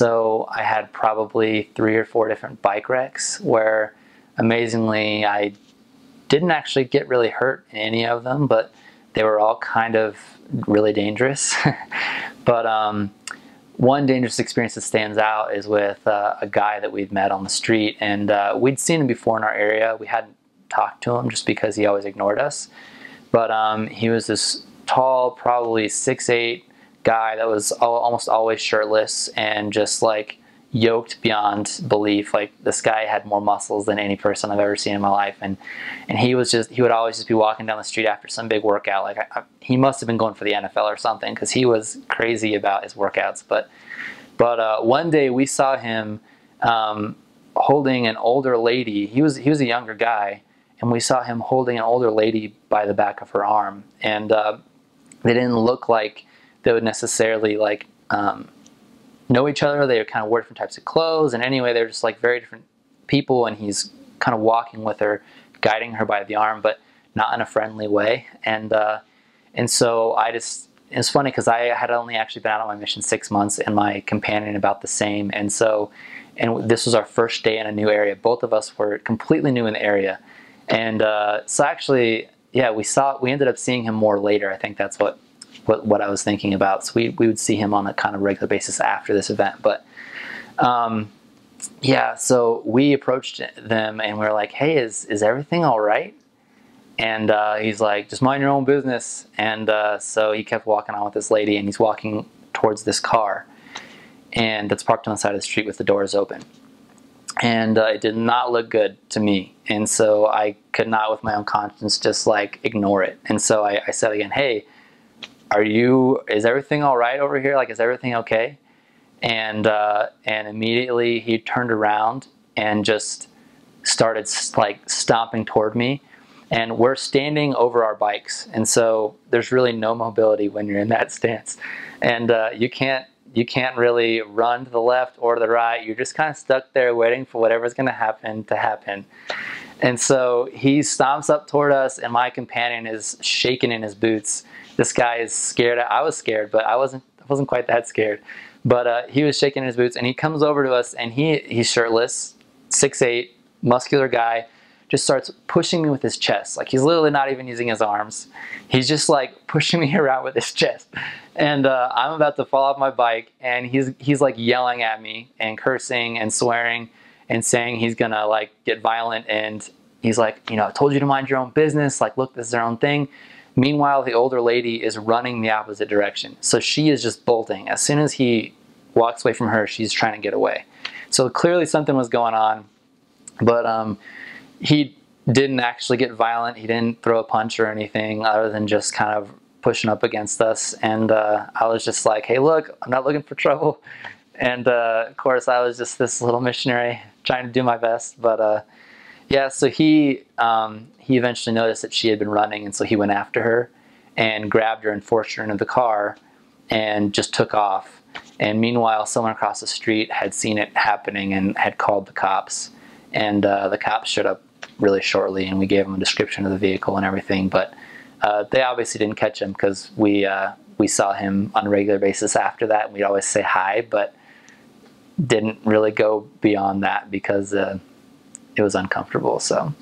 so I had probably 3 or 4 different bike wrecks where amazingly I didn't actually get really hurt in any of them, but they were all kind of really dangerous. But one dangerous experience that stands out is with a guy that we'd met on the street, and we'd seen him before in our area. We hadn't talked to him just because he always ignored us. But he was this tall, probably 6'8" guy that was almost always shirtless and just like yoked beyond belief. Like, this guy had more muscles than any person I've ever seen in my life, and he would always just be walking down the street after some big workout. Like, he must have been going for the NFL or something, because he was crazy about his workouts. But one day we saw him holding an older lady. He was a younger guy, and we saw him holding an older lady by the back of her arm, and they didn't look like they would necessarily like know each other. They kind of wore different types of clothes, and anyway, they're just like very different people, and he's kind of walking with her, guiding her by the arm, but not in a friendly way. And so it's funny because I had only actually been out on my mission 6 months, and my companion about the same. And this was our first day in a new area. Both of us were completely new in the area. And so actually, yeah, we ended up seeing him more later. I think that's what I was thinking about. So we would see him on a kind of regular basis after this event. But yeah, so we approached them and we were like, hey, is everything all right? And he's like, just mind your own business. And so he kept walking on with this lady, and he's walking towards this car, and that's parked on the side of the street with the doors open. And it did not look good to me. And so I could not, with my own conscience, just like ignore it. And so I said again, hey, is everything all right over here? Like, is everything okay? And immediately he turned around and just started like stomping toward me. And we're standing over our bikes, and so there's really no mobility when you're in that stance. And you can't really run to the left or to the right. You're just kind of stuck there waiting for whatever's going to happen. And so he stomps up toward us, and my companion is shaking in his boots. This guy is scared. I was scared, but I wasn't quite that scared. But he was shaking in his boots, and he comes over to us, and he's shirtless, 6'8", muscular guy, just starts pushing me with his chest. Like, he's literally not even using his arms. He's just like pushing me around with his chest. And I'm about to fall off my bike, and he's like yelling at me and cursing and swearing and saying he's gonna like get violent. And he's like, I told you to mind your own business. Like, look, this is their own thing. Meanwhile, the older lady is running the opposite direction. So she is just bolting. As soon as he walks away from her, she's trying to get away. So clearly something was going on. But he didn't actually get violent. He didn't throw a punch or anything other than just kind of pushing up against us. And I was just like, hey, look, I'm not looking for trouble. And of course, I was just this little missionary trying to do my best. But yeah, so he eventually noticed that she had been running, and so he went after her and grabbed her and forced her into the car and just took off. And meanwhile, someone across the street had seen it happening and had called the cops. And the cops showed up really shortly, and we gave them a description of the vehicle and everything. But they obviously didn't catch him, because we saw him on a regular basis after that, and we'd always say hi, but didn't really go beyond that because it was uncomfortable. So